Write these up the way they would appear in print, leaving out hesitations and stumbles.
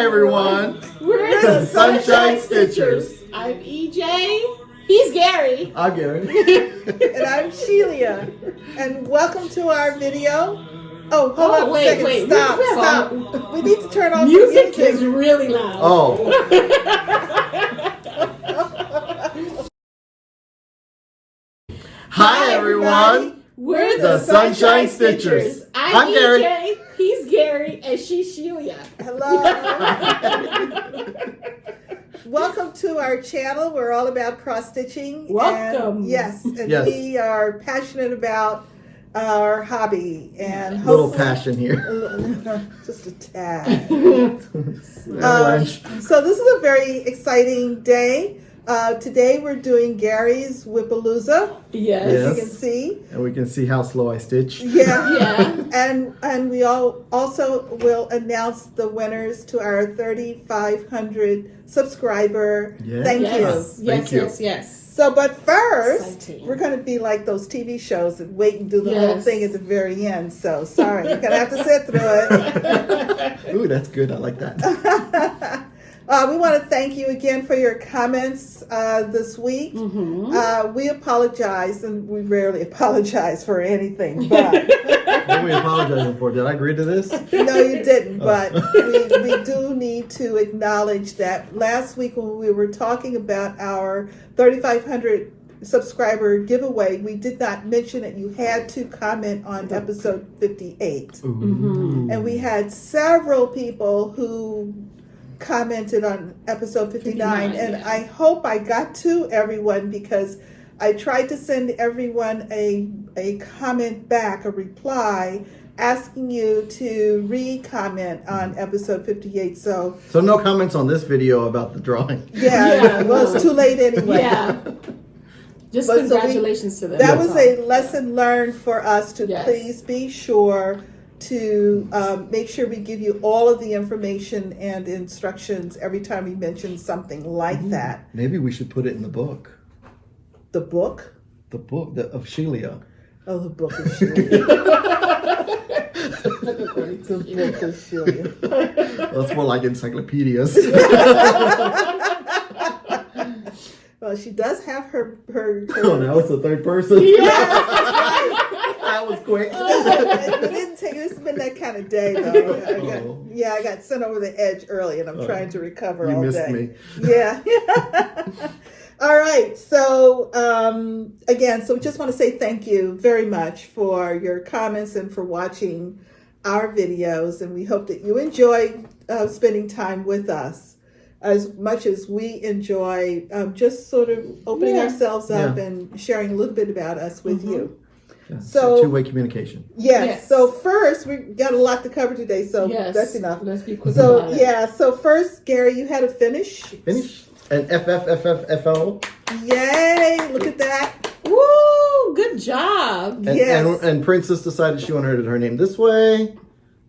Hi everyone. We're the Sunshine Stitchers. I'm EJ. He's Gary. I'm Gary. And I'm Shelia. And welcome to our video. Oh, hold on a second. Wait. Stop. We need to turn off Music the music. is really loud. Oh. Hi everyone. We're the Sunshine Stitchers. I'm Gary. EJ. He's Gary, and she's Shelia. Hello. Welcome to our channel. We're all about cross-stitching. Welcome. And yes, and Yes. we are passionate about our hobby. And Little hopefully- passion here. Just a tad. Lunch. So this is a very exciting day. Today we're doing Gary's WIPalooza. Yes. As Yes. you can see. And we can see how slow I stitch. Yeah. Yeah. And we all also will announce the winners to our 3,500 subscriber. Yeah. Thank Yes. you. Thank you. Yes. So, but first, Exciting. we're going to be like those TV shows and wait and do the whole Yes. thing at the very end. So, sorry, you're going to have to sit through it. Ooh, that's good. I like that. We want to thank you again for your comments this week. Mm-hmm. We apologize, and we rarely apologize for anything, but What are we apologizing for? Did I agree to this? no, you didn't. But we do need to acknowledge that last week when we were talking about our 3,500 subscriber giveaway, we did not mention that you had to comment on episode 58. Ooh. And we had several people who commented on episode 59, and yeah. I hope I got to everyone because I tried to send everyone a comment back, a reply, asking you to re-comment on episode 58. So No comments on this video about the drawing. yeah. Well, it's too late anyway. Yeah. Just But so congratulations to them. That That's was all. a lesson learned for us to Yes. please be sure to make sure we give you all of the information and instructions every time we mention something like that. Maybe we should put it in the book. The book? The book of Shelia. Oh, the book of Shelia. The book of Shelia. That's more like encyclopedias. Well, she does have her Oh, now it's the third person. That was quick. It didn't take. It's been that kind of day, though. Oh. I got sent over the edge early, and I'm trying to recover You all missed day. me. Yeah. All right. So again, so we just want to say thank you very much for your comments and for watching our videos, and we hope that you enjoy spending time with us as much as we enjoy just sort of opening ourselves up and sharing a little bit about us with you. Yeah, So- two-way communication. Yes. So first, we got a lot to cover today, so that's enough. Let's be quick So about it. so first, Gary, you had a finish. Finish. And FFFFFO. Yay! Look at that. Woo! Good job. And, Yes. and Princess decided she wanted her name this way.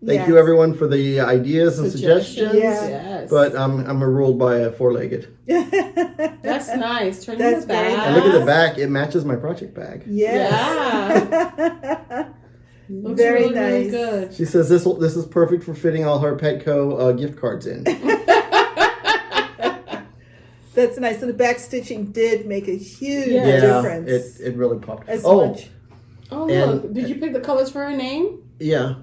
Thank Yes. you everyone for the ideas and suggestions. Yeah. Yes. But I'm ruled by a four-legged. That's nice. Turn That's the very back. And look at the back; it matches my project bag. Yes. Looks Very really, really nice. good. She says this is perfect for fitting all her Petco gift cards in. That's nice. So the back stitching did make a huge Yeah. difference. it really popped. As Oh, much. Oh, And- look. Did you pick the colors for her name? yeah.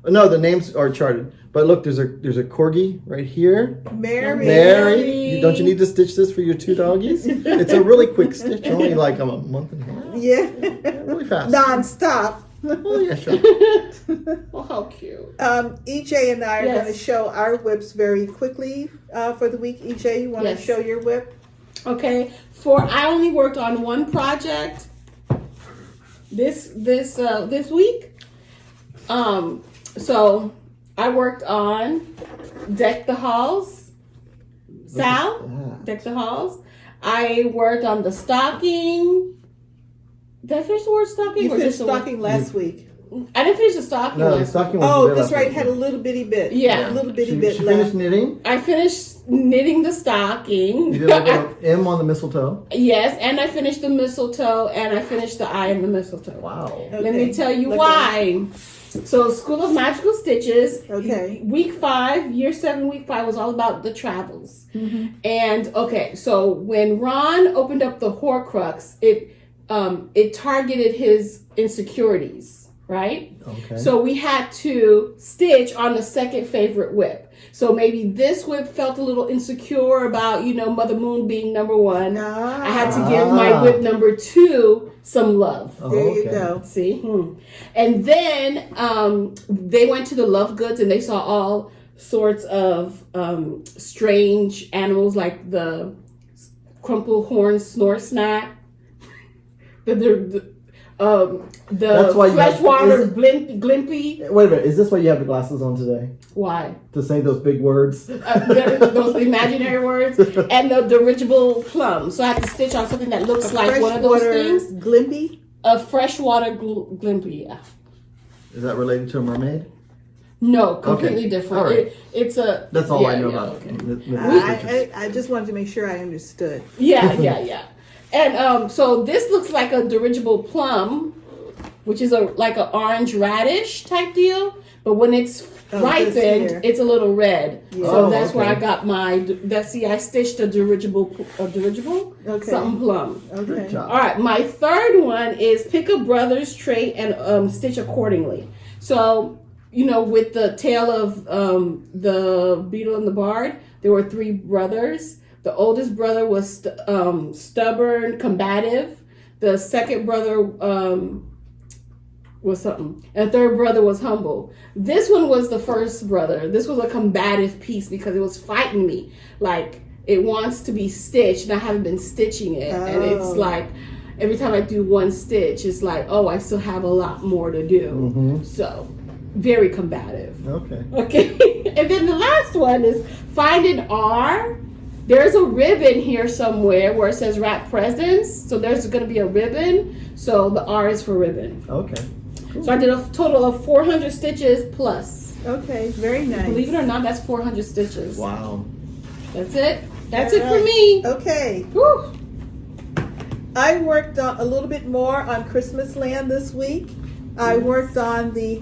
No, the names are charted. But look, there's a corgi right here. Mary. Mary, don't you need to stitch this for your two doggies? It's a really quick stitch, only like a month and a half. Yeah. Really fast. Non-stop. Oh yeah, sure. Oh, how cute. EJ and I are Yes. going to show our whips very quickly for the week. EJ, you want to Yes. show your whip? Okay. I only worked on one project this week. So I worked on Deck the Halls, Sal. Deck the Halls. I worked on the stocking. Did I finish the word stocking? You or finished just the word- stocking last week. I didn't finish the stocking. No, the stocking was Oh, that's right. Had a little bitty bit. Yeah. A little bitty She bit finished left. knitting. I finished knitting the stocking. You did a little M on the mistletoe. Yes, and I finished the mistletoe, and I finished the eye in the mistletoe. Wow. Let me tell you Okay. why. So, School of Magical Stitches. Okay. Week 5, year 7, week 5 was all about the travels. And okay, so when Ron opened up the Horcrux, it targeted his insecurities, right? Okay. So we had to stitch on the second favorite whip. So maybe this whip felt a little insecure about, Mother Moon being number 1. I had to give my whip number 2 some love. Oh, There you okay. go. See? And then they went to the Love Goods and they saw all sorts of strange animals like the crumple horn snore snack, the That's why you have- freshwater is- glimpy. Wait a minute. Is this why you have the glasses on today? Why? To say those big words? Those imaginary words. And the dirigible plum. So I had to stitch on something that looks like one of those things. Glimpy? A freshwater glimpy, yeah. Is that related to a mermaid? No, completely Okay. different. All right. It's a. That's all I know yeah, about okay. it. I just wanted to make sure I understood. Yeah. And so this looks like a dirigible plum, which is like an orange radish type deal. But when it's Oh, this ripened, here. it's a little red. Yeah. So Oh, that's where okay. I got my. I stitched a dirigible, Okay. something plum. Okay. Good job. All right, my third one is pick a brother's trait and stitch accordingly. So, with the tale of the Beetle and the Bard, there were 3 brothers. The oldest brother was stubborn, combative. The second brother was something. And the third brother was humble. This one was the first brother. This was a combative piece because it was fighting me. Like, it wants to be stitched, and I haven't been stitching it. And it's Oh. like, every time I do one stitch, it's like, oh, I still have a lot more to do. Mm-hmm. So, very combative. Okay. Okay. And then the last one is find an R. There's a ribbon here somewhere where it says wrap presents. So there's going to be a ribbon. So the R is for ribbon. Okay. So I did a total of 400 stitches plus. Okay, very nice. Believe it or not, that's 400 stitches. Wow. That's it. That's All it for right. me. Okay. Whew. I worked on a little bit more on Christmasland this week. I worked on the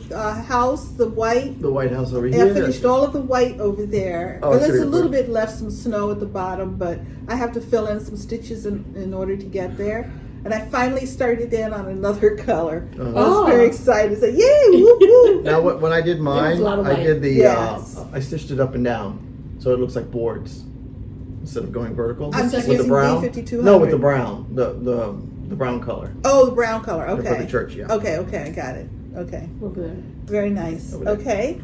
house, the white. The White House over And here. I finished all of the white over there. Oh, And there's okay, a little great. bit left, some snow at the bottom, but I have to fill in some stitches in order to get there. And I finally started in on another color. I Oh. was very excited. Say, yay, whoop, whoop. Now, when I did mine, a lot of I white. did the. Yes. I stitched it up and down, so it looks like boards instead of going vertical. I'm just with the using brown. B5200. No, with the brown, the brown color. Oh, the brown color. For Okay. the church, yeah. Okay, I got it. Okay. We're good. Very nice. Over there. Okay.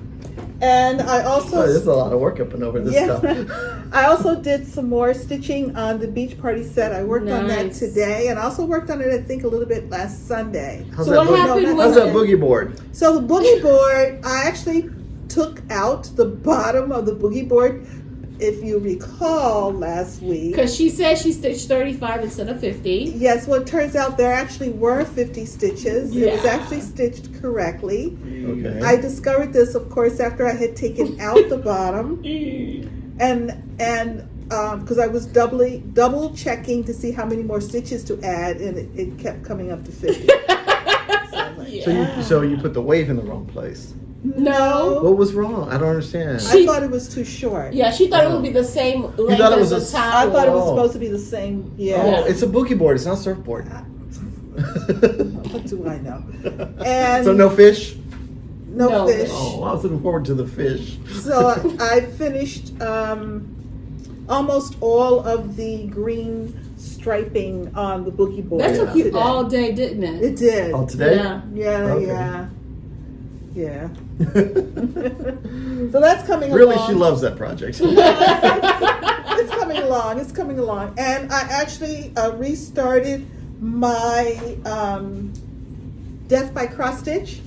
And I also Oh, there's a lot of work up and over this Yeah. stuff. I also did some more stitching on the beach party set. I worked on that Nice. today, and I also worked on it, I think, a little bit last Sunday. How's So that what boogie- happened No, was How's that boogie board? So the boogie board, I actually took out the bottom of the boogie board, if you recall last week. Because she said she stitched 35 instead of 50. Yes, well, it turns out there actually were 50 stitches. It was Yeah. actually stitched correctly. Okay. I discovered this, of course, after I had taken out the bottom. And because I was double checking to see how many more stitches to add, and it kept coming up to 50. So you put the wave in the wrong place. No. What was wrong? I don't understand. I thought it was too short. Yeah, she thought it would be the same length thought it as was the a- I towel. thought it was Oh. supposed to be the same. Oh, Yeah. it's a boogie board. It's not a surfboard. What do I know? And So no fish. no No. fish. Oh, I was looking forward to the fish. So I finished almost all of the green striping on the boogie board. That took you today. all day, didn't it? It did. Oh, today? Yeah. Yeah, Okay. yeah. So that's coming Really, along. she loves that project. It's coming along. It's coming along. And I actually restarted my Death by Cross Stitch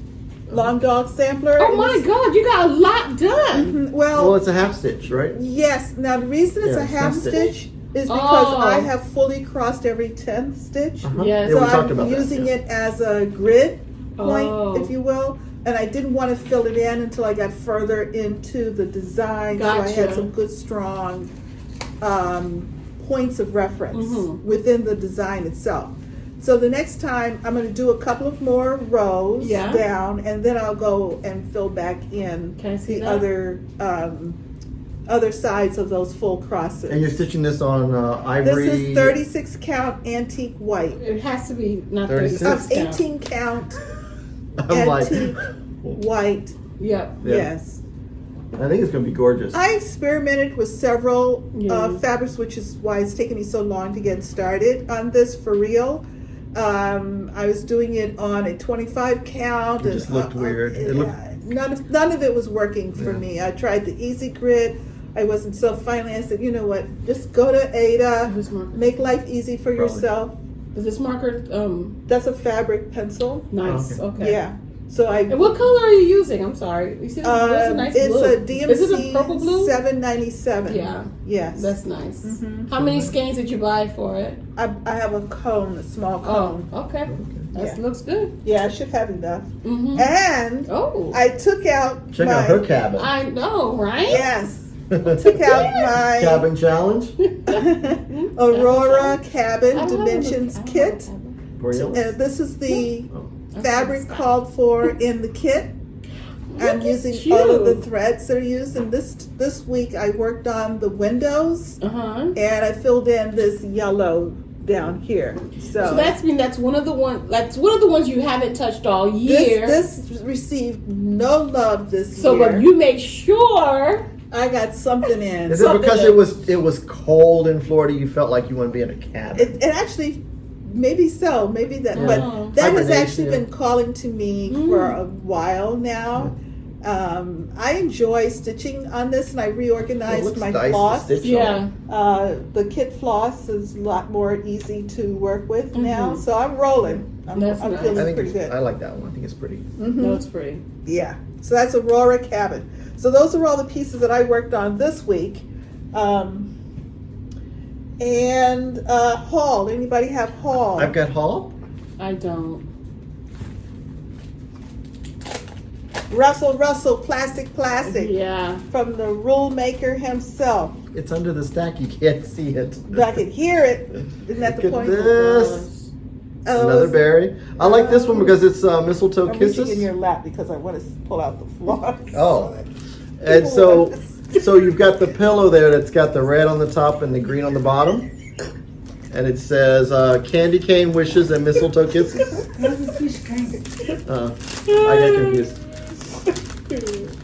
long dog sampler. Oh my God, you got a lot done. Mhm. Well, it's a half stitch, right? Yes. Now the reason it's Yeah, a it's half not stitch is because Oh. I have fully crossed every 10th stitch. Uh-huh. Yes. Yeah, So we talked I'm about using that. it as a grid. point, if you will. And I didn't want to fill it in until I got further into the design. Gotcha. So I had some good, strong points of reference Mm-hmm. within the design itself. So the next time I'm going to do a couple of more rows down, and then I'll go and fill back in Can I see the that? other sides of those full crosses. And you're stitching this on ivory. This is 36 count antique white. It has to be not 36? 36 18 count I'm like, antique white. Yep. Yeah. Yes. I think it's going to be gorgeous. I experimented with several Yes. fabrics, which is why it's taken me so long to get started on this for real. I was doing it on a 25 count. It just looked weird. It looked... None of it was working for me. I tried the Easy Grid. I wasn't so finally. I said, you know what? Just go to Ada. This marker. Make life easy for yourself. Is this marker That's a fabric pencil. nice? Oh, Okay. Yeah. So I. And what color are you using? I'm sorry. You see, there's a nice it's blue. a DMC Is it a purple blue? 797. Yeah. Yes. That's nice. Mhm. How many skeins did you buy for it? I have a cone, a small cone. Oh, okay. That Yeah. looks good. Yeah, I should have enough. Mm-hmm. And Oh, I took out Check my, out her cabin. I know, right? Yes. Took out my Cabin challenge. Aurora I Cabin don't have a Dimensions look- I don't kit. have a cabin. Borealis. This is the Oh. fabric called for in the kit. I'm Look at using all of the you. threads that are used. And this week I worked on the windows Uh-huh. and I filled in this yellow down here. So that's one of the ones you haven't touched all year. This received no love this so, year. but you made sure. I got something in. Is it because it was cold in Florida? You felt like you want to be in a cabin. It actually, maybe so, maybe that, Oh. but that has Hibernation. actually been calling to me for a while now. I enjoy stitching on this, and I It reorganized looks my nice to floss. stitch Yeah. The kit floss is a lot more easy to work with Mm-hmm. now, so I'm rolling. I'm That's feeling nice. I think pretty good. I like that one. I think it's pretty. No, it's pretty. Yeah, so that's Aurora Cabin. So those are all the pieces that I worked on this week. And haul. Anybody have haul? I've got Hall. I don't. Russell, plastic, Yeah. from the rule maker himself. It's under the stack. You can't see it. I could hear it. Isn't that the Look at point? this. Oh, Another berry. I like this one because it's mistletoe I'm reaching in kisses. your lap because I want to pull out the floss. Oh. And so you've got the pillow there that's got the red on the top and the green on the bottom. And it says candy cane wishes and mistletoe kisses. I got confused.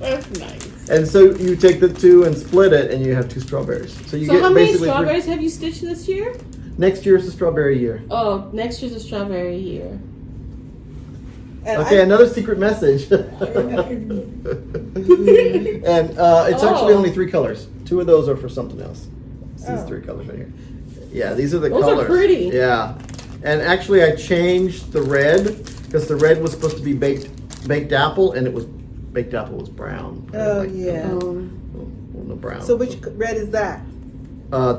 That's nice. And so you take the two and split it, and you have two strawberries. So you So get how many basically strawberries have you stitched this year? next year's the strawberry year. Oh, next year's a strawberry year. And Okay, I- another secret message. And it's actually only 3 colors. 2 of those are for something else. It's these Oh. 3 colors right here. Yeah, these are the Those are colors. pretty. Yeah, and actually I changed the red because the red was supposed to be baked apple, and it was baked apple was brown. I Oh, like yeah. well, the brown. So which red is that?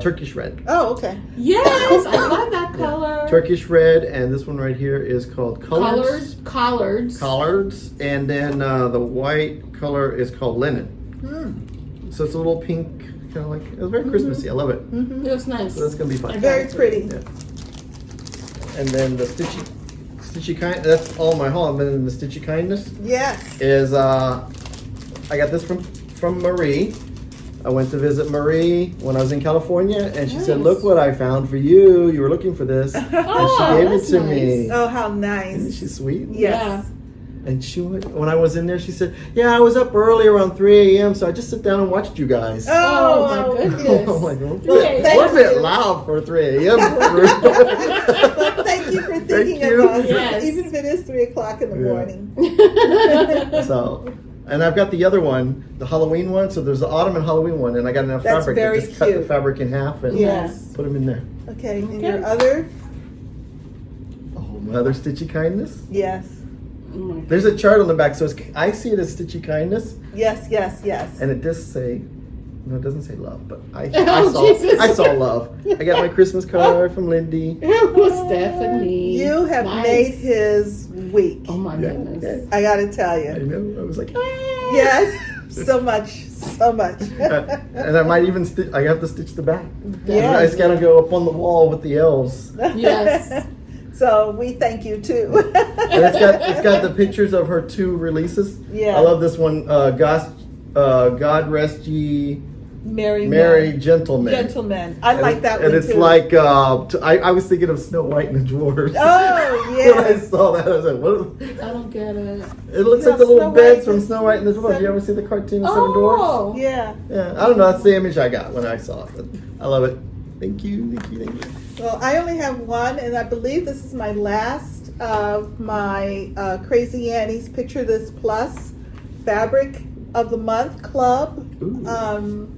Turkish red. Oh, okay. Yes, I love that color. Turkish red, and this one right here is called colors. Collards. Collards, and then the white color is called linen. So it's a little pink, kind of like, it's very Christmassy. I love it. It was nice. So that's gonna be fun. Very pretty. Yeah. And then the stitchy kind. That's all my haul. And then the stitchy kindness Yes. is I got this from Marie. I went to visit Marie when I was in California, and she said, Nice. "Look what I found for you. You were looking for this," and she gave it that's to nice. me. Oh, how Isn't nice. she sweet? Yes. And she went, when I was in there, she said, "Yeah, I was up early around 3 a.m., so I just sit down and watched you guys." Oh, my goodness. I'm like, we're Okay, a bit thank you. loud for 3 a.m. But thank you for thinking Thank of you. us, Yes. even if it is 3 o'clock in the Yeah. morning. So, and I've got the other one, the Halloween one. So there's the autumn and Halloween one, and I got enough That's fabric very to just cut the cute. fabric in half and Yes. put them in there. Okay, and Okay. your other? Oh, my other stitchy kindness. Yes. There's a chart on the back, so I see it as stitchy kindness, Yes, yes, yes. and it does say No, it doesn't say love, but I Jesus. saw love. I got my Christmas card from Lindy. Stephanie. You have Nice. made his week. Oh my Yeah. goodness. I got to tell I you. know. I was like, Yes, so much. and I might even I have to stitch the back. Yes. I just gotta go up on the wall with the elves. Yes. So we thank you too. And it's got the pictures of her 2 releases. Yeah. I love this one. God rest ye Merry gentlemen. Gentlemen. I like that one And it's too. like I was thinking of Snow White and the Dwarfs. Oh, When I yes. saw that, I was like, what? I don't get it. It looks Yeah, like the little Snow White beds from and Snow White and the Dwarfs. You Seven- ever see the cartoon of Seven Dwarfs? Oh. Yeah. Yeah, I don't know. That's the image I got when I saw it. But I love it. Thank you. Well, I only have one, and I believe this is my last of my Crazy Annie's Picture This Plus Fabric of the Month Club Ooh,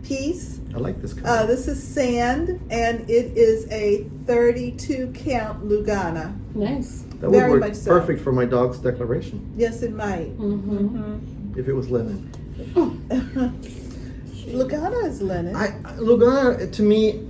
piece. I like this color. This is sand, and it is a 32 count Lugana. Nice. That would very work much so. perfect for my dog's declaration Yes, it might. Mm-hmm. if it was linen. Lugana is linen. Lugana to me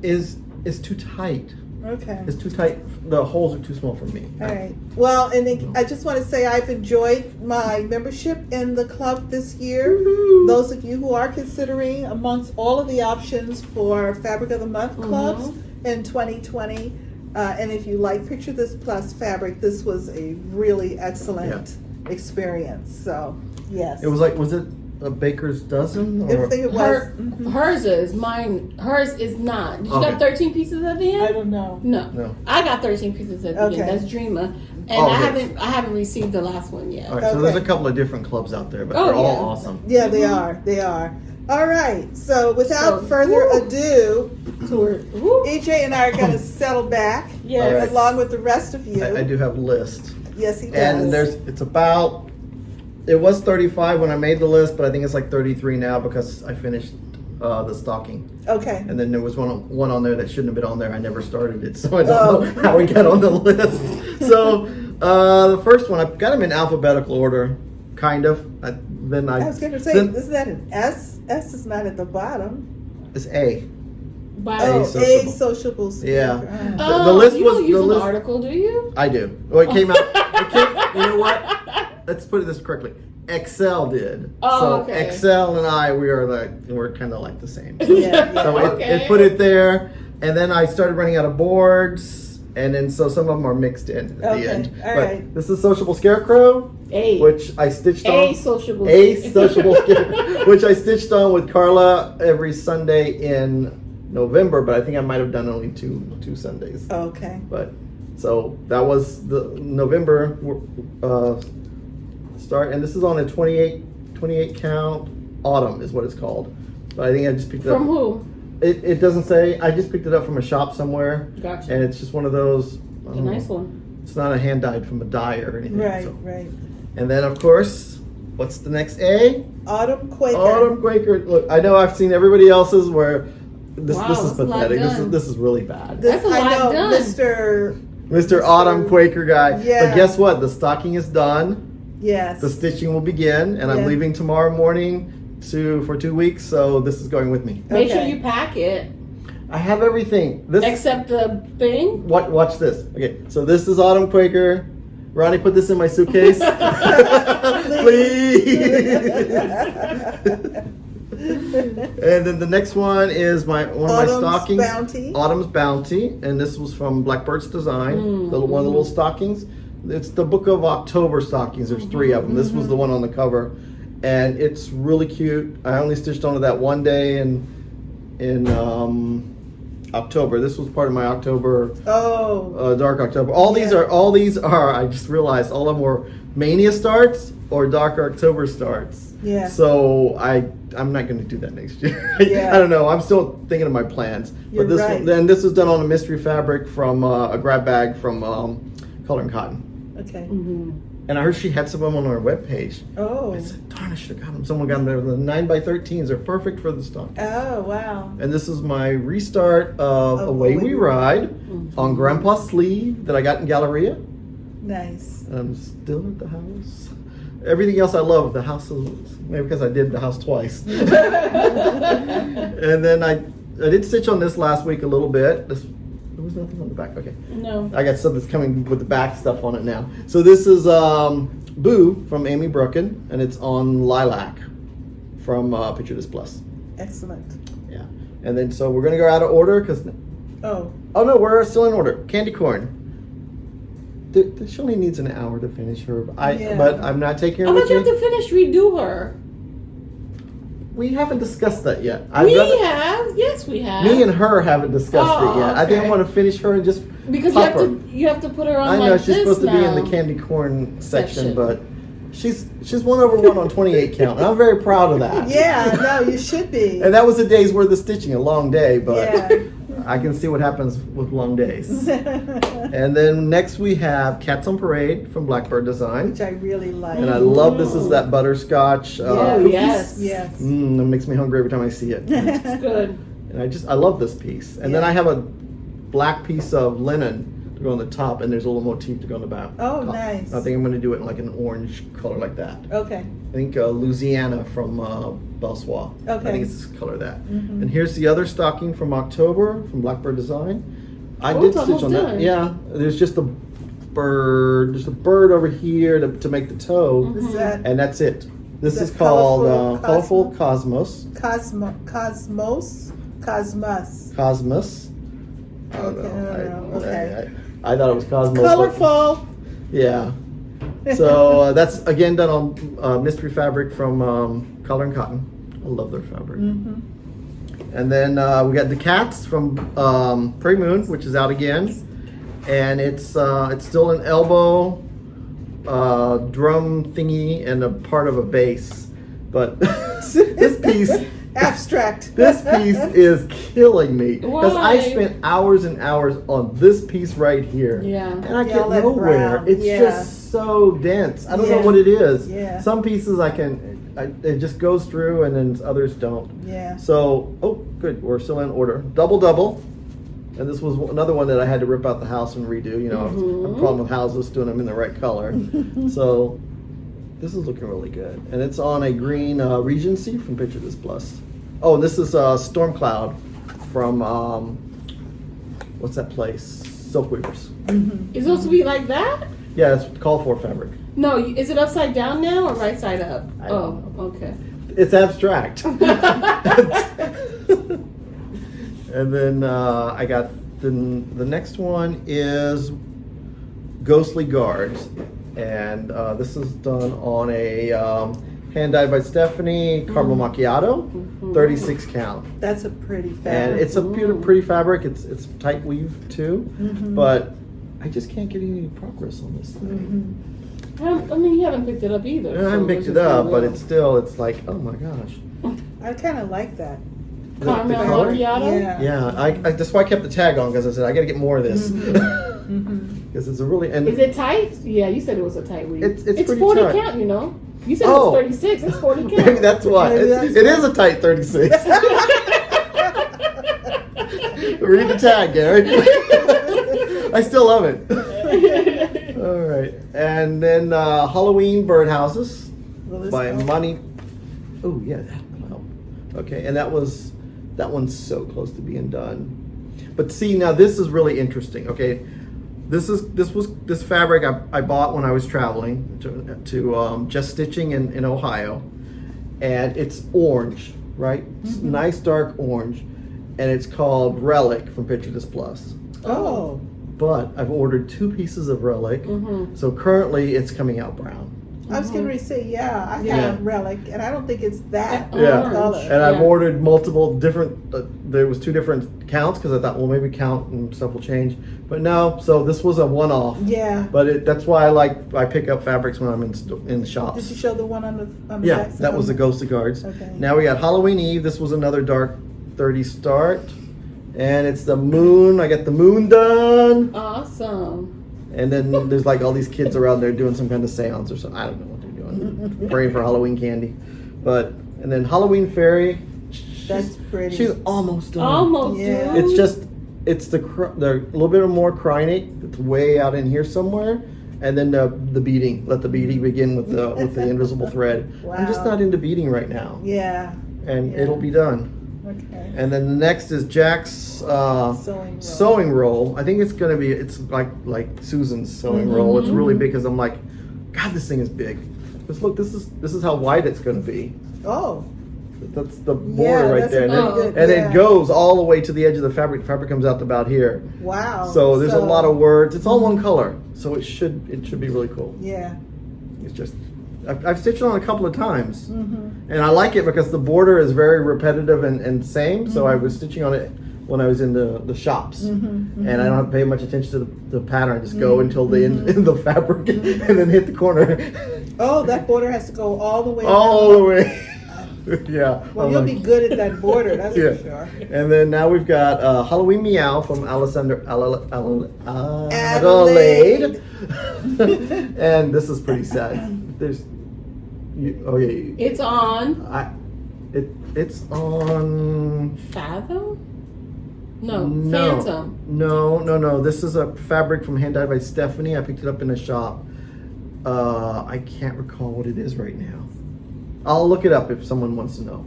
is too tight. Okay. It's too tight. The holes are too small for me. All right. Well, and then I just want to say I've enjoyed my membership in the club this year. Woohoo. Those of you who are considering amongst all of the options for Fabric of the Month clubs in 2020, and if you like Picture This Plus fabric, this was a really excellent experience. So, yes. It was like, was it a baker's dozen? I Or? think it was. Hers is. Mine. Hers is not. Did you Okay. got 13 pieces at the end? I don't know. No. No. I got 13 pieces at the Okay. end. That's Dreamer. And Oh, I okay. haven't received the last one yet. All right, so there's a Okay. couple of different clubs out there, but Oh, they're yeah. all awesome. Yeah, they are. They are. All right. So, without So, further ado, So we're, woo. EJ and I are going to settle back, Yes. All right. along with the rest of you. I do have a list. Yes, he does. And it's about, it was 35 when I made the list, but I think it's like 33 now because I finished the stocking. Okay. And then there was one on there that shouldn't have been on there. I never started it, so I don't know how we got on the list. So the first one, I've got them in alphabetical order, kind of. I was going to say, then isn't that an S? S is not at the bottom. it's A. By, Oh, sociable. sociable speaker. Yeah. Ah. The list you was- don't the use an list- article, do you? I do. Well, it came out. You know what? Let's put it this correctly. Excel did. Oh, so okay. Excel and we're kind of like the same. Yeah, So yeah. it put it there, and then I started running out of boards, and then so some of them are mixed in at Okay, the end. all But right. this is Sociable Scarecrow, A. which I stitched A on. sociable. A Sociable Scarecrow, which I stitched on with Carla every Sunday in November, but I think I might have done only two Sundays. Okay. But so that was the November start, and this is on a 28 count autumn is what it's called. But I think I just picked it up. From who? It doesn't say. I just picked it up from a shop somewhere, Gotcha. and it's just one of those. A nice one. It's not a hand dyed from a dye or anything. Right, so. right. And then of course, what's the next A? Autumn Quaker. Autumn Quaker. Look, I know I've seen everybody else's where this Wow, this is that's a lot pathetic. done. This is really bad. This, That's a I lot know, done. Mr. Autumn Quaker guy. Yeah. But guess what? The stocking is done. Yes. The stitching will begin, and I'm Yeah. leaving tomorrow morning for 2 weeks. So this is going with me. Make sure Okay. you pack it. I have everything. This Except the thing. watch this. Okay, so this is Autumn Quaker. Ronnie, put this in my suitcase, please. And then the next one is one of my Autumn's stockings. Bounty. Autumn's Bounty, and this was from Blackbird's Design. One of the little stockings. It's the Book of October stockings. There's 3 of them. This was the one on the cover, and it's really cute. I only stitched onto that one day in October. This was part of my October. Oh. Dark October. All these are. I just realized all of them were Mania starts or Dark October starts. Yeah. So I'm not going to do that next year. Yeah. I don't know. I'm still thinking of my plans. You're but this right. one, then this is done on a mystery fabric from a grab bag from Color and Cotton. Okay. And I heard she had some of them on her webpage. Oh. I said, darn, I should have got them. Someone got them there. The 9x13s are perfect for the stock. Oh, wow. And this is my restart of Away We Ride on Grandpa's sleeve that I got in Galleria. Nice. And I'm still at the house. Everything else I love. The house is, maybe because I did the house twice. And then I did stitch on this last week a little bit. There was nothing on the back. Okay. No. I got stuff that's coming with the back stuff on it now. So this is Boo from Amy Brooken, and it's on Lilac from Picture This Plus. Excellent. Yeah. And then so we're gonna go out of order because. Oh. Oh no, we're still in order. Candy corn. She only needs an hour to finish her. But I'm not taking her I with thought you me. have to finish redo her. We haven't discussed that yet. Yes, we have. Me and her haven't discussed it yet. I think I okay. want to finish her and just Because pop her. you have to put her on. I know like she's this supposed to be in now. the candy corn section, but she's 1/1 on 28 count, and I'm very proud of that. Yeah, no, you should be. And that was a day's worth of stitching, a long day, but Yeah. I can see what happens with long days. And then next we have Cats on Parade from Blackbird Design. Which I really like. And I love this is that butterscotch. Oh, cookies. yes. Yes. That makes me hungry every time I see it. It's good. And I love this piece. And then Yeah. I have a black piece of linen to go on the top, and there's a little motif to go on the back. Oh, top. nice. I think I'm going to do it in like an orange color like that. Okay. I think Louisiana from Belsois. Okay. I think it's this color that. Mhm. And here's the other stocking from October from Blackbird Design. I Oh, did it's stitch almost on that. done. Yeah. There's just a bird. There's a bird over here to make the toe, Is that and that's it. This Is is that called Colorful Colorful Cosmos. Cosmos? Cosmos. I don't Okay, know. okay. I thought it was Cosmos. but- Colorful. Yeah. So that's again done on mystery fabric from Color and Cotton. I love their fabric. Mm-hmm. And then we got the cats from Prairie Moon, which is out again, and it's still an elbow drum thingy and a part of a bass, but this piece. Abstract. This piece is killing me because I Why? spent hours and hours on this piece right here. Yeah. And I get Yellow nowhere. brown. It's Yeah. just so dense. I don't know Yeah. what it is. Yeah. Some pieces it just goes through, and then others don't. Yeah. So, oh, good. We're still in order. Double. And this was another one that I had to rip out the house and redo. You know, I have a problem with houses doing them in the right color. So, this is looking really good. And it's on a green Regency from Picture This Plus. Oh, this is Storm Cloud from, what's that place? Silk Weavers. Is it supposed to be like that? Yeah, it's called for fabric. No, is it upside down now or right side up? I don't Okay. It's abstract. And then I got the next one is Ghostly Guards. And this is done on a hand dyed by Stephanie, Caramel Macchiato, 36 count. That's a pretty And fabric. it's a pretty fabric. It's tight weave too, but I just can't get any progress on this thing. I mean, you haven't picked it up either. I haven't picked it up, but it's like, oh my gosh. I kind of like that. The Caramel color? macchiato? Yeah. Yeah, that's why I kept the tag on, because I said I got to get more of this. Because it's a really Is it tight? Yeah, you said it was a tight weave. It's pretty 40 tight. count, you know. You said Oh. it was 36. It's 40 count. Maybe that's why. Maybe that's It is a tight 36. Read the tag, Gary. I still love it. All right, and then Halloween Birdhouses Will this by help? Money. Oh yeah, that will help. Okay, and that one's so close to being done. But see, now this is really interesting. Okay, this fabric I bought when I was traveling to Just Stitching in Ohio, and it's orange, right? It's nice dark orange, and it's called Relic from Picture This Plus. Oh. But I've ordered 2 pieces of Relic, so currently it's coming out brown. I was going to say, yeah, I got Yeah. a Relic, and I don't think it's that Yeah. color. And I've Yeah. ordered multiple different, there was 2 different counts because I thought, well, maybe count and stuff will change. But no, so this was a one-off. Yeah. But that's why I pick up fabrics when I'm in the shops. Did you show the one on the Yeah, back? that was the Ghostly Guards. Okay. Now we got Halloween Eve. This was another dark 30 start. And it's the moon. I got the moon done. Awesome. And then there's like all these kids around there doing some kind of seance or something. I don't know what they're doing. Praying for Halloween candy. And then Halloween Fairy. That's pretty. She's almost done. Almost. Yeah. dude. It's just, it's the a little bit more Krynic. It's way out in here somewhere. And then the beading. Let the beading begin with the invisible thread. Wow. I'm just not into beading right now. Yeah. And Yeah. it'll be done. Okay. And then the next is Jack's sewing roll. I think it's gonna be, it's like Susan's sewing roll. It's really big because I'm like, God, this thing is big. Just look, this is how wide it's gonna be. Oh. That's the border right that's there. pretty good, And yeah. it goes all the way to the edge of the fabric. The fabric comes out to about here. Wow. So there's a lot of words. It's all one color. So it should be really cool. Yeah. It's just, I've stitched it on a couple of times. Mm-hmm. And I like it because the border is very repetitive and same. So I was stitching on it when I was in the shops. And I don't have to pay much attention to the pattern. I just go until the end of the fabric and then hit the corner. Oh, that border has to go all the way All down. the way. Yeah. Well, I'm you'll like- be good at that border, that's Yeah. for sure. And then now we've got Halloween Meow from Adelaide. And this is pretty sad. There's, It's on it's on. Fathom? No, No. Phantom. No. This is a fabric from Hand Dyed by Stephanie. I picked it up in a shop. I can't recall what it is right now. I'll look it up if someone wants to know.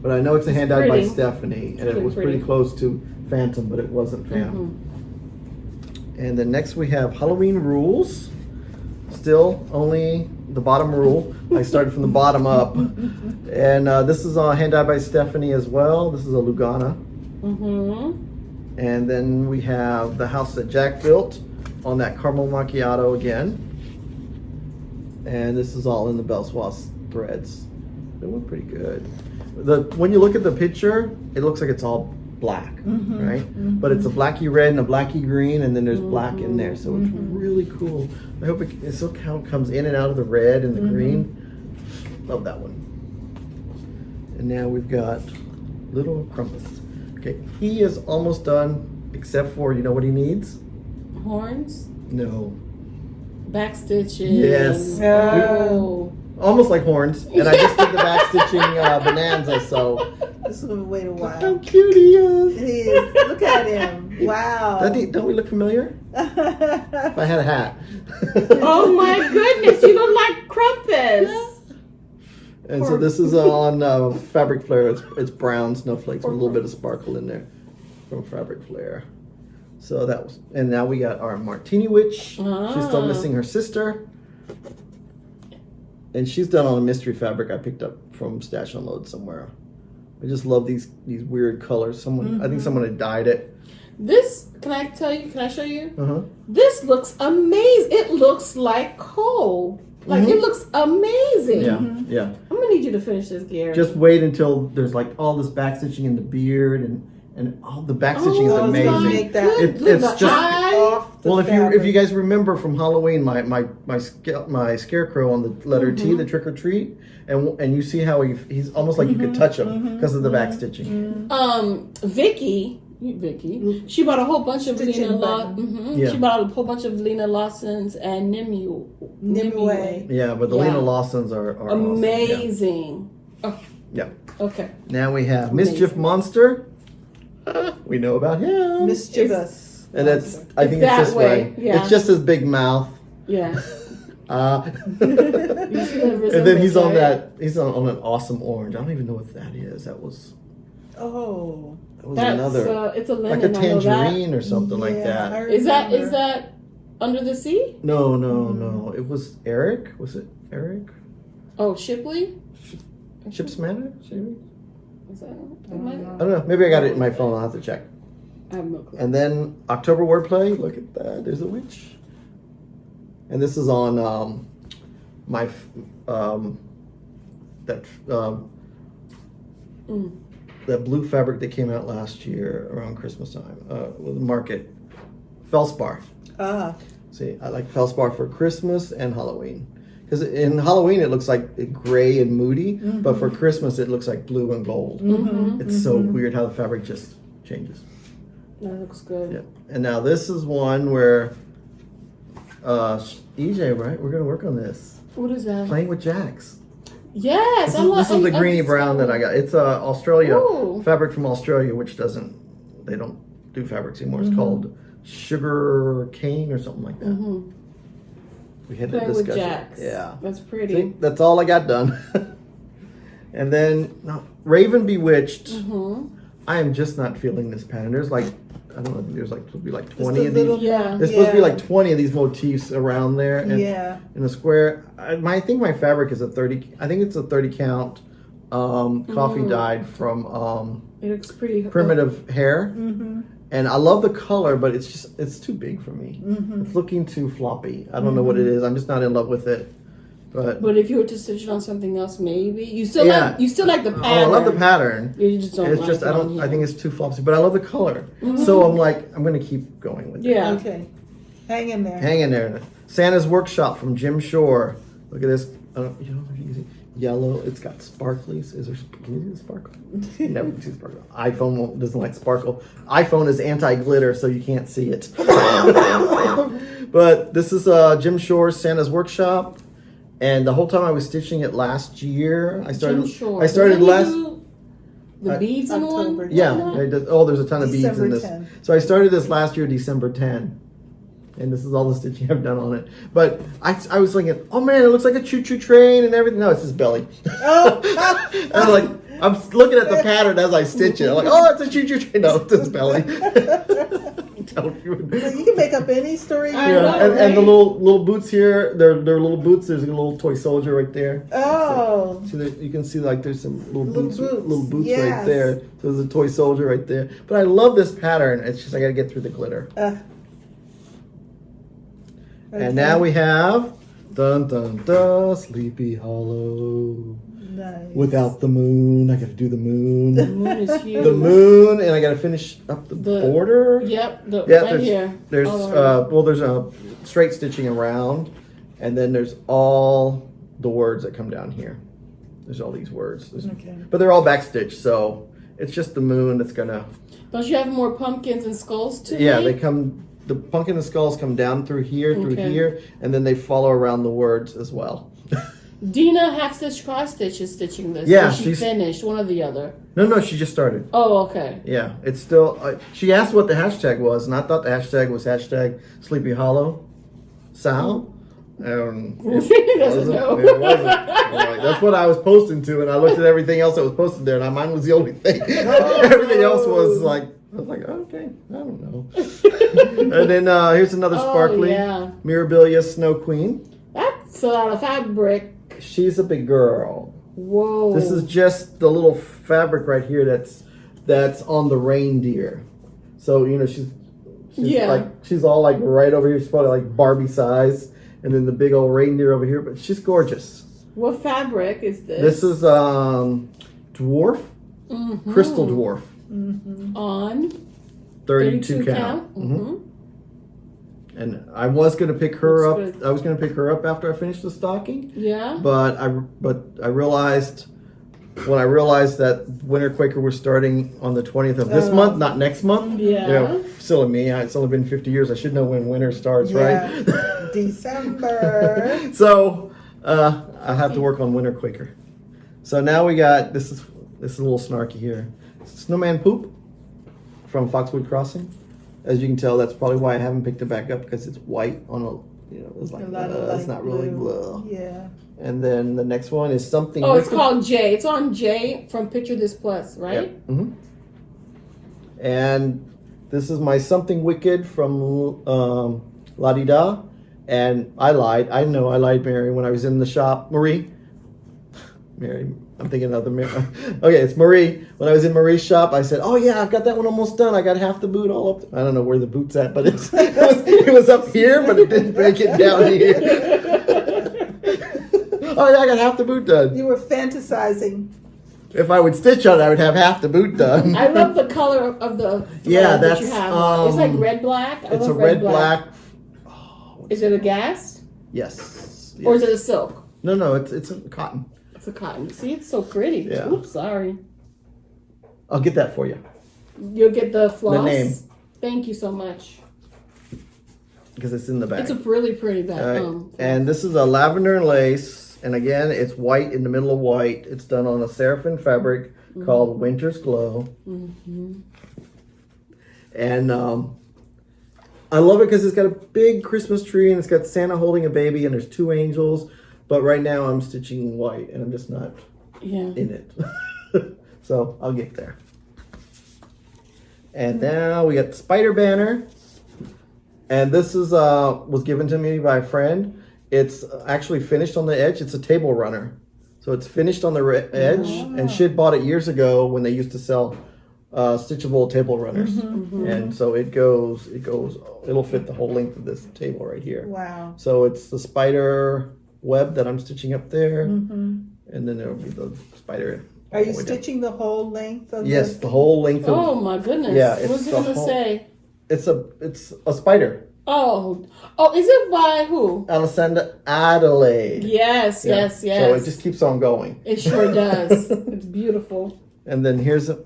But I know it's a Hand Dyed by pretty. Stephanie, and it really was pretty pretty. close to Phantom, but it wasn't Phantom. And then next we have Halloween Rules. Still only the bottom rule. I started from the bottom up. And this is Hand Dyed by Stephanie as well. This is a Lugana. And then we have the house that Jack built on that caramel macchiato again. And this is all in the Belswas threads. They look pretty good. When you look at the picture, it looks like it's all black, right? But it's a blacky red and a blacky green, and then there's black in there. So it's really cool. I hope it's look how it comes in and out of the red and the green. Love that one. And now we've got Little Crumpus. Okay, he is almost done, except for, you know what he needs? Horns? No. Backstitching. Yes. Oh. Almost like horns. And I just did the back stitching bonanza, so. This is going to wait a Look while. how cute he is. It is. Look at him. Wow. Don't we look familiar? If I had a hat. Oh my goodness, you look like Crumpus. And so this is on Fabric Flare. It's brown snowflakes with a little bit of sparkle in there from Fabric Flare. So that was, and now we got our Martini Witch. She's still missing her sister. And she's done on a mystery fabric I picked up from Stash Unload somewhere. I just love these weird colors. I think someone had dyed it. This, can I show you? This looks amazing. It looks like coal. Like, it looks amazing. Yeah. I'm gonna need you to finish this, Gary. Just wait until there's like all this back stitching in the beard and all the back stitching is amazing. Make that It's just off the well, fabric. if you guys remember from Halloween, my scarecrow on the letter T, the trick or treat, and you see how he's almost like you could touch him because of the back stitching. Vicky, she bought a whole bunch of Stitching Lena button. Yeah. She bought a whole bunch of Lena Lawson's and Nimue. Yeah, but the Lena Lawsons are amazing. Awesome. Yeah. Okay. Now we have Mischief Monster. We know about him. Mischievous. And I think that it's this way. yeah. It's just his big mouth. Yeah. And then he's on he's on an awesome orange. I don't even know what that is. That was another. It's a linen. Like a tangerine or something like that. Is that Under the Sea? No. It was Eric. Was it Eric? Oh, Shipley? Ship's Manor? Is that I don't know. Maybe I got it in my phone. I'll have to check. I have no clue. And then October Wordplay. Look at that. There's a witch. And this is on my that blue fabric that came out last year around Christmas time with the market. Felspar. See, I like Felspar for Christmas and Halloween. Because in Halloween it looks like gray and moody, but for Christmas it looks like blue and gold. It's so weird how the fabric just changes. That looks good. Yeah. And now this is one where EJ, right? We're gonna work on this. What is that? Playing with Jacks. Yes, This is the greeny brown that I got. It's Australia Ooh. fabric from Australia, which they don't do fabrics anymore. It's called sugar cane or something like that. we had a Playing with discussion. jacks. Yeah. That's pretty. See, that's all I got done. And then Raven Bewitched. I am just not feeling this pattern. There's like, I don't know, there's like, supposed to be like 20 of these. Yeah. There's supposed to be like 20 of these motifs around there. And in a square. I think my fabric is a 30, I think it's a 30 count coffee dyed from it looks pretty primitive hair. And I love the color, but it's too big for me. It's looking too floppy. I don't know what it is. I'm just not in love with it. But if you were to stitch it on something else, maybe you still like the pattern. Oh, I love the pattern. You just don't. It's like just it on here. I think it's too floppy, but I love the color. So I'm like, I'm gonna keep going with it. Yeah. Okay. Hang in there. Hang in there. Santa's Workshop from Jim Shore. Look at this. You know, if you can see yellow. It's got sparklies. Can you see the sparkle? Never see sparkle. iPhone doesn't like sparkle. iPhone is anti-glitter, so you can't see it. But this is Jim Shore's Santa's Workshop. And the whole time I was stitching it last year, I started last. The beads in October. one? Yeah. There's a ton of beads in this. December 10. So I started this last year, December 10. And this is all the stitching I've done on it. But I was thinking, oh man, it looks like a choo-choo train and everything. No, it's his belly. And I'm like, I'm looking at the pattern as I stitch it. I'm like, oh, it's a choo-choo train. No, it's his belly. Don't even. So you can make up any story. And the little boots here, they're little boots. There's a little toy soldier right there. Oh. So you can see like there's some little boots right Yes. there. So there's a toy soldier right there. But I love this pattern. It's just I got to get through the glitter. And now we have dun dun dun Sleepy Hollow. Nice. Without the moon, I got to do the moon. The moon is huge. The moon, and I got to finish up the border. Yep. There's here. there's there's a straight stitching around, and then there's all the words that come down here. There's all these words, but they're all backstitched, so it's just the moon that's gonna. Don't you have more pumpkins and skulls too? Yeah, they come. The pumpkin and skulls come down through here, and then they follow around the words as well. Dina half stitch cross stitch is stitching this. Yeah, she's finished one or the other. No, she just started. Oh, okay. Yeah, it's still. She asked what the hashtag was, and I thought the hashtag was hashtag Sleepy Hollow SAL. He doesn't know. It wasn't. Like, that's what I was posting to, and I looked at everything else that was posted there, and mine was the only thing. Everything else was like, I was like, okay, I don't know. And then here's another sparkly Mirabilia Snow Queen. That's a lot of fabric. She's a big girl. Whoa. This is just the little fabric right here that's on the reindeer. So, you know, she's all like right over here. She's probably like Barbie size. And then the big old reindeer over here, but she's gorgeous. What fabric is this? This is dwarf, crystal dwarf. On 32 count. And I was going to pick her up. I was going to pick her up after I finished the stocking. Yeah. But I realized when I realized that Winter Quaker was starting on the 20th of this month, not next month. Yeah. You know, silly me. It's only been 50 years. I should know when winter starts, right? December. So I have to work on Winter Quaker. So now we got this is a little snarky here. Snowman Poop from Foxwood Crossing. As you can tell, that's probably why I haven't picked it back up, because it's white on it's like it's not really blue. Yeah. And then the next one is something. Oh, it's called J. It's on J from Picture This Plus, right? Yep. Mm-hmm. And this is my Something Wicked from La Di Da. And I lied. I know I lied, Mary, when I was in the shop. Mary, I'm thinking of the Mary. Okay, it's Marie. When I was in Marie's shop, I said, "Oh yeah, I've got that one almost done. I got half the boot all up." I don't know where the boot's at, but it was up here, but it didn't make it down here. Oh yeah, I got half the boot done. You were fantasizing. If I would stitch on it, I would have half the boot done. I love the color of the that you have. It's like red black. It's a red black. Is it a gas? Yes. Or is it a silk? No, it's a cotton. It's a cotton. See, it's so pretty. Yeah. Oops, sorry. I'll get that for you. You'll get the floss? The name. Thank you so much. Because it's in the bag. It's a really pretty bag. Right. And this is a lavender and lace. And again, it's white in the middle of white. It's done on a seraphim fabric called Winter's Glow. And I love it because it's got a big Christmas tree and it's got Santa holding a baby and there's 2 angels. But right now I'm stitching white and I'm just not in it. So I'll get there. And now we got the spider banner. And this is was given to me by a friend. It's actually finished on the edge. It's a table runner. So it's finished on the edge. And she had bought it years ago when they used to sell stitchable table runners. And so it'll fit the whole length of this table right here. Wow. So it's the spider web that I'm stitching up there. And then there'll be the spider. Are you stitching the whole length of Yes, the whole length of. Oh my goodness. Yeah, What's it gonna say? It's a spider. Oh, is it by who? Alessandra Adelaide. Yes. So it just keeps on going. It sure does. It's beautiful. And then here's a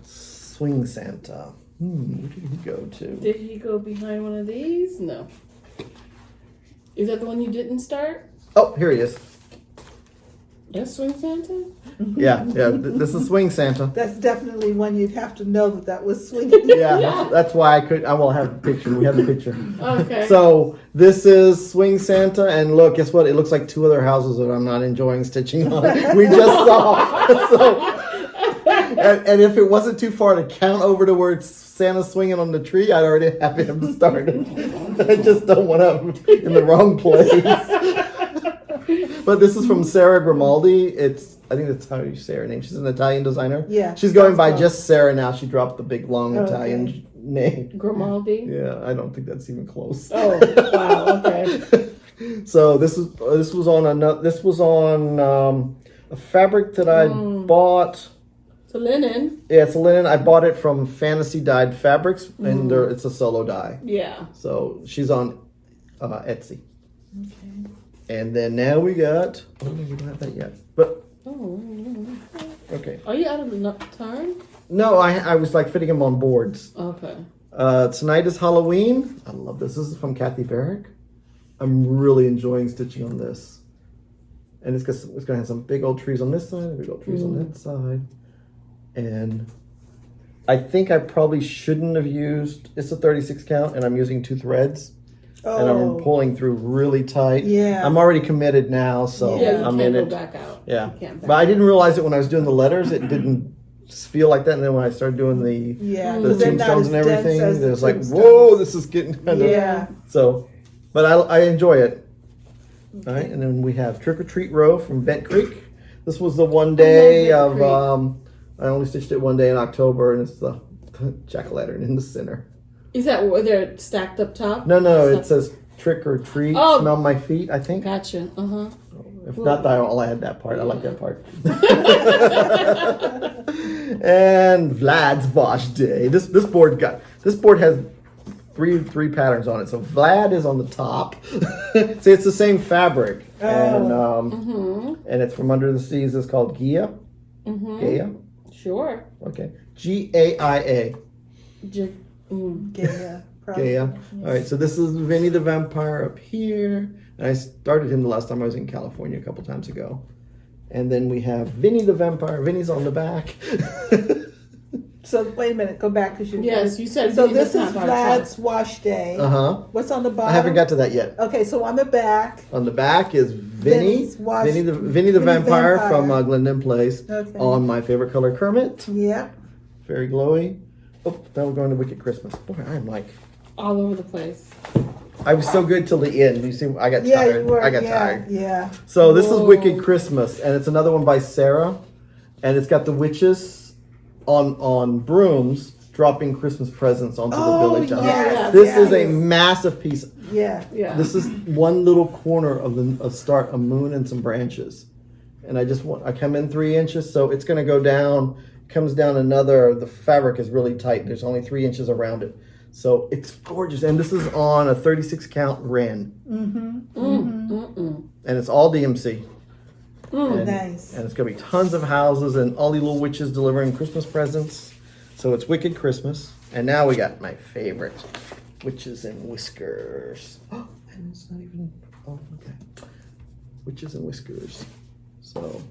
swing Santa. Where did he go to? Did he go behind one of these? No. Is that the one you didn't start? Oh, here he is. That's Swing Santa? Yeah. This is swing Santa. That's definitely one you'd have to know that was swinging. Yeah, that's why I will have the picture. We have the picture. Okay. So this is swing Santa, and look, guess what? It looks like 2 other houses that I'm not enjoying stitching on. We just saw. So, and if it wasn't too far to count over to where it's Santa swinging on the tree, I'd already have him started. I just don't want to in the wrong place. But this is from Sarah Grimaldi. I think that's how you say her name. She's an Italian designer. Yeah. She's going by just Sarah now. She dropped the big long Italian name. Grimaldi? Yeah, I don't think that's even close. Oh, wow, okay. So this was on a fabric that I bought. It's a linen. Yeah, it's a linen. I bought it from Fantasy Dyed Fabrics, and it's a solo dye. Yeah. So she's on Etsy. Okay. And then now we got. Oh, we don't have that yet. But. Okay. Are you out of the time? No, I was like fitting them on boards. Okay. Tonight is Halloween. I love this. This is from Kathy Barrick. I'm really enjoying stitching on this. And it's going to have some big old trees on this side and big old trees on that side. And I think I probably shouldn't have used, it's a 36 count and I'm using 2 threads. And I'm pulling through really tight. Yeah. I'm already committed now, so I'm in it. Go back out. Yeah. But I didn't realize it when I was doing the letters. It didn't feel like that. And then when I started doing the tombstones and everything, it was like, whoa, this is getting kind of. Yeah. So, but I enjoy it. All right. And then we have Trick or Treat Row from Bent Creek. This was the one day of, I only stitched it one day in October, and it's the jack-o'-lantern in the center. Is that where they're stacked up top? No, it says Trick or Treat, Smell My Feet, I think. Gotcha. If not, I'll add that part. I like that part. And Vlad's Wash Day. This board has three patterns on it. So Vlad is on the top. See, it's the same fabric. And it's from Under the Seas. It's called Gaia. Gaia? Sure. Okay. Gaia. Gaia. Gaia. All right, so this is Vinny the Vampire up here. And I started him the last time I was in California a couple times ago. And then we have Vinny the Vampire. Vinny's on the back. So wait a minute, go back because you said. So this is Vlad's Wash Day. What's on the bottom? I haven't got to that yet. Okay, so on the back. On the back is Vinny the Vampire from Glendon Place. Okay. On my favorite color Kermit. Yeah. Very glowy. Oh, now we're going to Wicked Christmas. Boy, I'm like all over the place. I was so good till the end. You see, I got tired. I got tired. Yeah. So this is Wicked Christmas, and it's another one by Sarah, and it's got the witches on brooms dropping Christmas presents onto the village. This is a massive piece. Yeah. This is one little corner of a moon and some branches, and I come in 3 inches, so it's going to go down. Comes down another. The fabric is really tight. There's only 3 inches around it, so it's gorgeous. And this is on a 36 count Ren. And it's all DMC. Nice. And it's gonna be tons of houses and all these little witches delivering Christmas presents. So it's Wicked Christmas. And now we got my favorite, Witches and Whiskers. Oh, and it's not even. Oh, okay. Witches and Whiskers. So.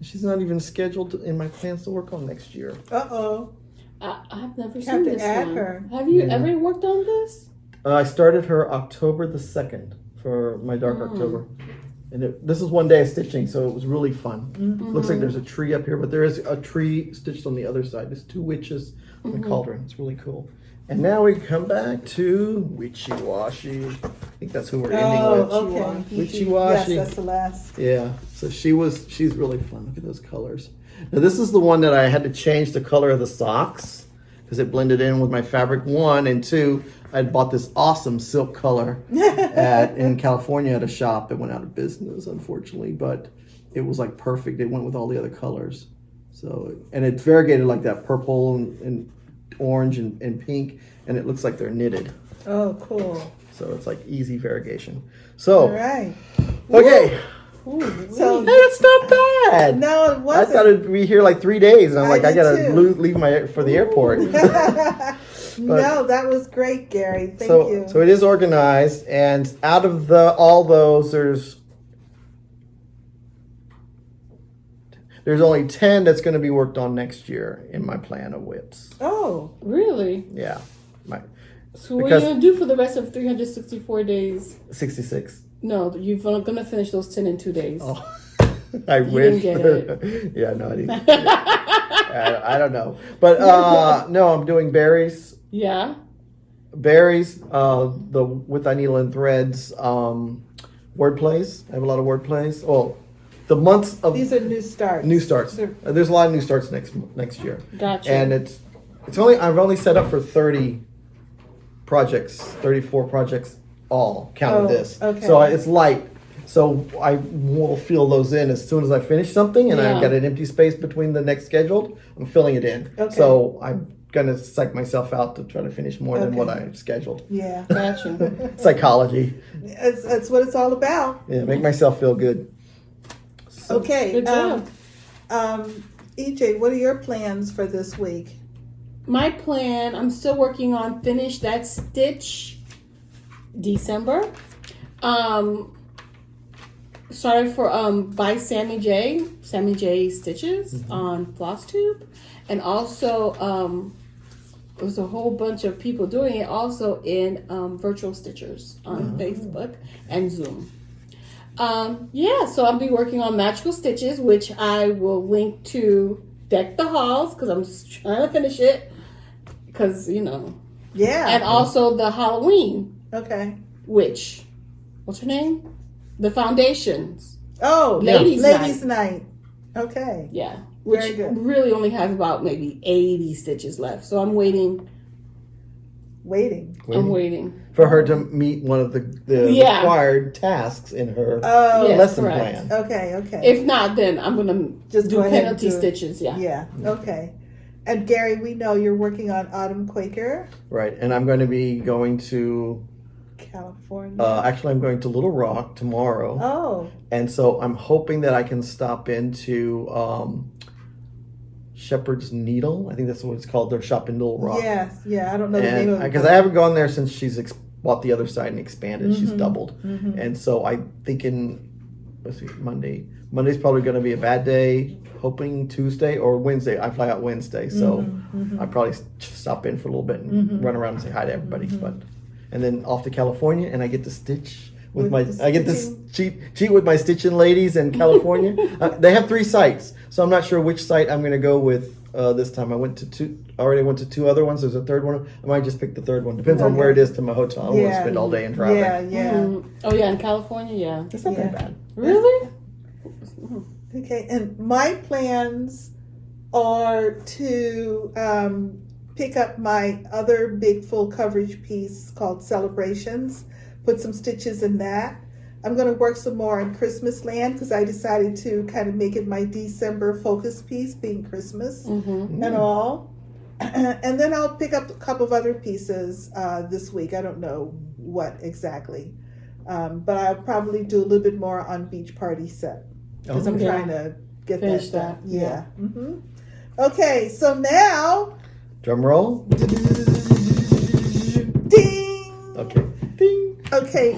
She's not even scheduled in my plans to work on next year. Uh-oh. I've never Have seen to this add one. her. Have you ever worked on this? I started her October the 2nd for my dark October. And this is one day of stitching, so it was really fun. Looks like there's a tree up here, but there is a tree stitched on the other side. There's 2 witches on the cauldron. It's really cool. And now we come back to Witchy Washy. I think that's who we're ending with. Okay. Witchy Washy. Yes, that's the last. Yeah, so she's really fun. Look at those colors. Now this is the one that I had to change the color of the socks because it blended in with my fabric, 1, and 2. I bought this awesome silk color in California at a shop that went out of business, unfortunately, but it was like perfect. It went with all the other colors. So, and it's variegated like that purple and orange and pink, and it looks like they're knitted. Oh, cool. So it's like easy variegation. So, All right. okay. Ooh, So Hey, it's not bad. no, it I wasn't. thought it'd be here like 3 days, and I'm like, I did gotta too. leave for the airport. No, that was great, Gary. Thank you. So it is organized, and out of all those, there's only 10 that's going to be worked on next year in my plan of WIPs. Oh, really? Yeah, So what are Because- you gonna do for the rest of 364 days? 66. No, you're gonna finish those 10 in 2 days. Oh, I You wish. didn't get Yeah, no, I didn't. I don't know, but no, I'm doing berries. Yeah. Berries, the with needle and threads, word plays. I have a lot of word plays. Well, the months of these are new starts. new starts. There's a lot of new starts next year. Gotcha. And I've only set up for 30 projects, 34 projects all counting this. Okay. So it's light. So I will fill those in as soon as I finish something, and I've Yeah. got an empty space between the next scheduled. I'm filling it in. Okay. So I'm gonna psych myself out to try to finish more than Okay. what I scheduled. Yeah, Gotcha. Psychology. that's what it's all about. Yeah, make myself feel good. Okay. Good job. EJ, what are your plans for this week? My plan, I'm still working on Finish That Stitch December. Started for by Sammy J Stitches on Flosstube, and also there's a whole bunch of people doing it also in Virtual Stitchers on Facebook and Zoom. So I'll be working on Magical Stitches, which I will link to Deck the Halls because I'm just trying to finish it because Yeah. and also the Halloween Okay. witch, what's her name? The Foundations. Oh, Ladies' Night. Okay. Yeah. Which Very good. really only has about maybe 80 stitches left. So I'm waiting. I'm waiting. for her to meet one of the Yeah. required tasks in her Oh, Yes, lesson correct. plan. okay. If not, then I'm going to Just do go ahead and penalty do it. stitches. Yeah. Yeah. Okay. And Gary, we know you're working on Autumn Quaker, Right, and I'm going to be going to, California. actually I'm going to Little Rock tomorrow. Oh, And so I'm hoping that I can stop into Shepherd's Needle. I think that's what it's called. Their shop in Little Rock. yes. Yeah, I don't know the name of it. Because I haven't gone there since she's bought the other side and expanded. She's Mm-hmm. doubled. And so I'm thinking, let's see, Monday. Monday's probably going to be a bad day. Hoping Tuesday or Wednesday. I fly out Wednesday. So Mm-hmm. I probably stop in for a little bit and run around and say hi to everybody. And then off to California, and I get to stitch with my. the I get to cheat with my stitching ladies in California. They have 3 sites, so I'm not sure which site I'm going to go with this time. I went to 2. Already went to 2 other ones. There's a 3rd one. I might just pick the 3rd one. Depends on Okay. where it is to my hotel. I don't want Yeah. to spend all day in traffic. Yeah. Oh, yeah, in California, yeah. It's not that bad. Really? Okay, and my plans are to pick up my other big full coverage piece called Celebrations, put some stitches in that. I'm going to work some more on Christmasland because I decided to kind of make it my December focus piece, being Christmas and all. And then I'll pick up a couple of other pieces this week. I don't know what exactly, but I'll probably do a little bit more on Beach Party Set. Because I'm Okay. trying to get Finish that done. that, Yeah. Okay, so now, Drum roll. ding. Okay. Ding. Okay,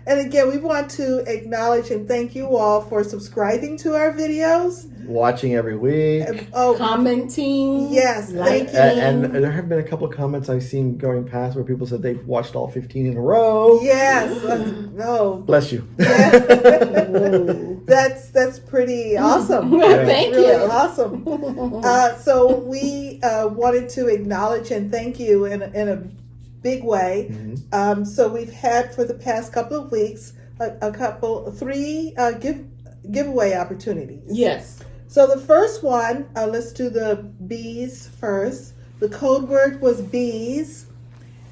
and again, we want to acknowledge and thank you all for subscribing to our videos. watching every week. Oh, Commenting. yes, thank you. And there have been a couple of comments I've seen going past where people said they've watched all 15 in a row. Yes. No. Bless you. That's pretty awesome. Thank Really you. awesome. So we wanted to acknowledge and thank you in a big way. So we've had for the past couple of weeks three giveaway opportunities. Yes. So the first one, let's do the bees first. The code word was bees,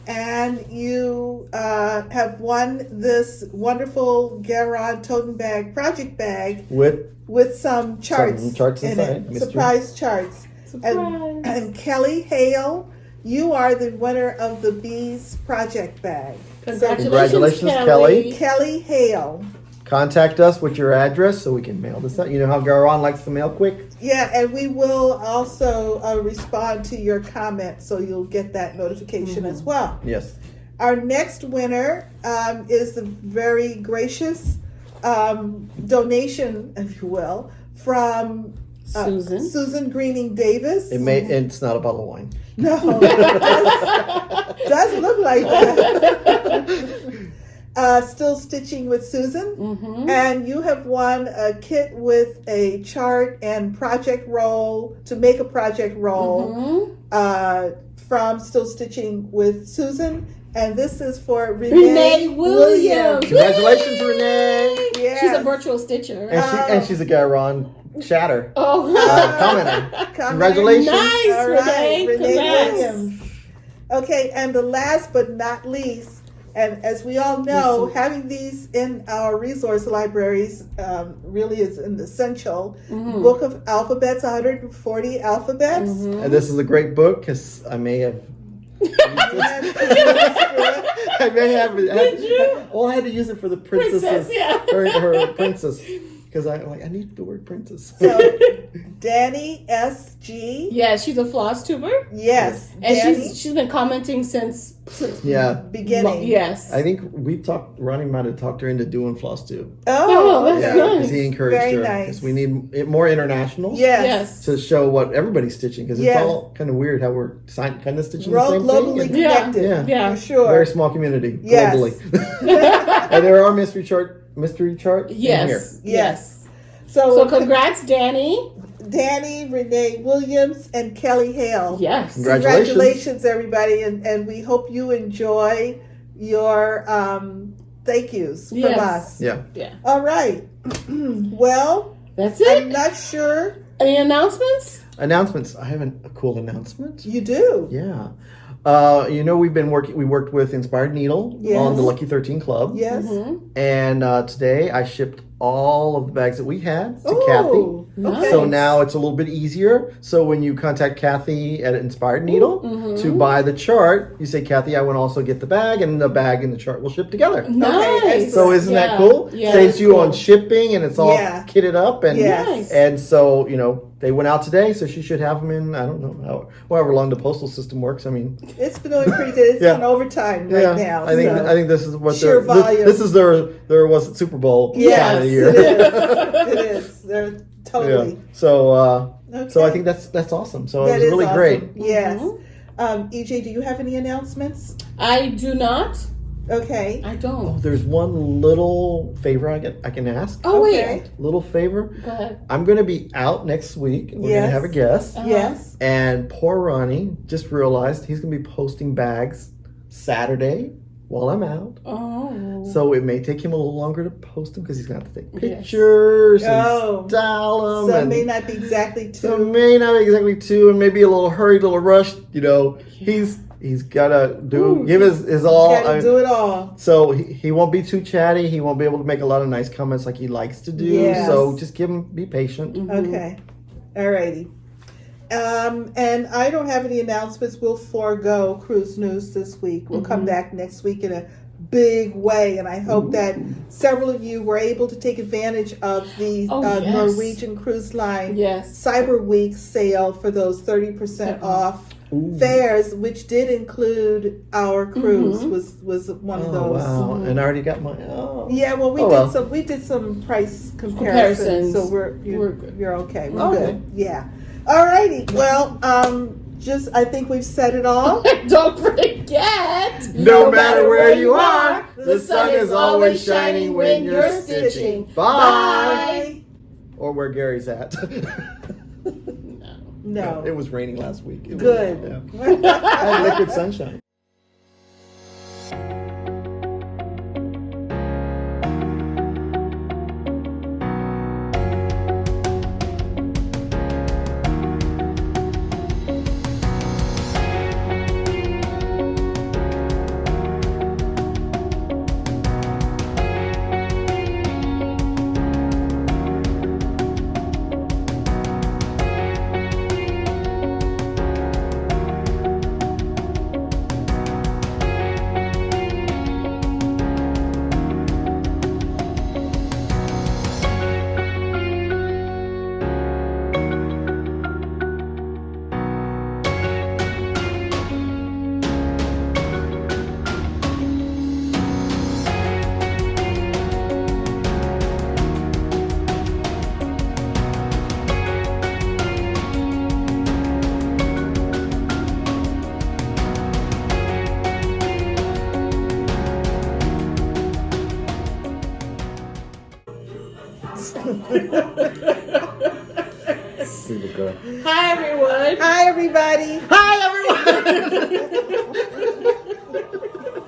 and you have won this wonderful Garon totem bag, project bag with some charts, some charts in inside. it, surprise charts. Surprise. And Kelly Hale, you are the winner of the bees project bag. Congratulations, Kelly. Kelly Hale. Contact us with your address so we can mail this out. You know how Garon likes to mail quick? Yeah, and we will also respond to your comments, so you'll get that notification as well. Yes. Our next winner is the very gracious donation, if you will, from Susan Greening Davis. It's not a bottle of wine. No, it does look like that. Still Stitching with Susan. And you have won a kit with a chart and project roll to make a project roll from Still Stitching with Susan. And this is for Renee Williams. Congratulations, Renee. Yes. She's a virtual stitcher. And she's a Garon chatter. Commenter. Congratulations. Nice, All right, Renee. Congrats. Williams. Okay, and the last but not least, and as we all know, having these in our resource libraries really is an essential. Book of Alphabets, 140 alphabets. And this is a great book because I may have. I may have. Did you? Well, I had to use it for the princesses. Her princess. Because I need the word princess. So, Danny S.G. Yeah, she's a Flosstuber. Yes. And Danny, she's been commenting since beginning. Yes. I think Ronnie might have talked her into doing Flosstube. Oh, that's okay. nice. Because he encouraged Very her. nice. Because we need more internationals. Yes. To show what everybody's stitching. Because Yes. it's all kind of weird how we're kind of stitching the same Globally thing. connected. Yeah. For sure. Very small community Yes. globally. And there are mystery chart in here. Yes. So congrats, Danny. Danny, Renee Williams, and Kelly Hale. Yes. Congratulations, everybody, and we hope you enjoy your thank yous from us. Yeah. All right. Well, That's it. I'm not sure. Any announcements? Announcements. I have a cool announcement. You do. Yeah. We worked with Inspired Needle Yes. on the Lucky 13 Club. Yes. And today I shipped all of the bags that we had to Ooh, Kathy. Nice. So now it's a little bit easier. So when you contact Kathy at Inspired Needle to buy the chart, you say, Kathy, I want to also get the bag, and the bag and the chart will ship together. Nice. So isn't that cool? Yeah, Saves that's you cool. on shipping, and it's all kitted up. And Yes. and so, they went out today, so she should have them in, I don't know, however long the postal system works. I mean, It's been doing pretty good. It's on overtime right now. I think this is what sheer volume. This is their was Super Bowl time of the year. It is. It is. They're totally. Yeah. So Okay. so I think that's awesome. So That it was is really awesome. great. Yes. EJ, do you have any announcements? I do not. Okay. I Oh, don't. there's one little favor I can ask. Oh, Okay. wait. Little favor. Go ahead. I'm going to be out next week. And we're going Yes. to have a guest. Yes. And poor Ronnie just realized he's going to be posting bags Saturday while I'm out. Oh. So it may take him a little longer to post them because he's going to have to take Yes. pictures and Oh. style them. So it and may not be exactly so it two. may not be exactly two, and maybe a little hurried, a little rushed. He's got to give his all. Got to do it all. So he won't be too chatty. He won't be able to make a lot of nice comments like he likes to do. Yes. So just be patient. Okay. Alrighty. And I don't have any announcements. We'll forego cruise news this week. We'll come back next week in a big way, and I hope that several of you were able to take advantage of the Yes. Norwegian Cruise Line Yes. Cyber Week sale for those 30% off fairs, which did include our cruise, was one of those. Wow! And I already got my. Yeah, well, we did some price comparisons, so you're okay. We're good. Yeah. All righty. Well, I think we've said it all. Don't forget, no matter where you are, the sun is always shining when you're stitching. Bye. Or where Gary's at. No. It was raining last week. Good. I had liquid sunshine. Hi everyone. Hi everybody. Hi everyone.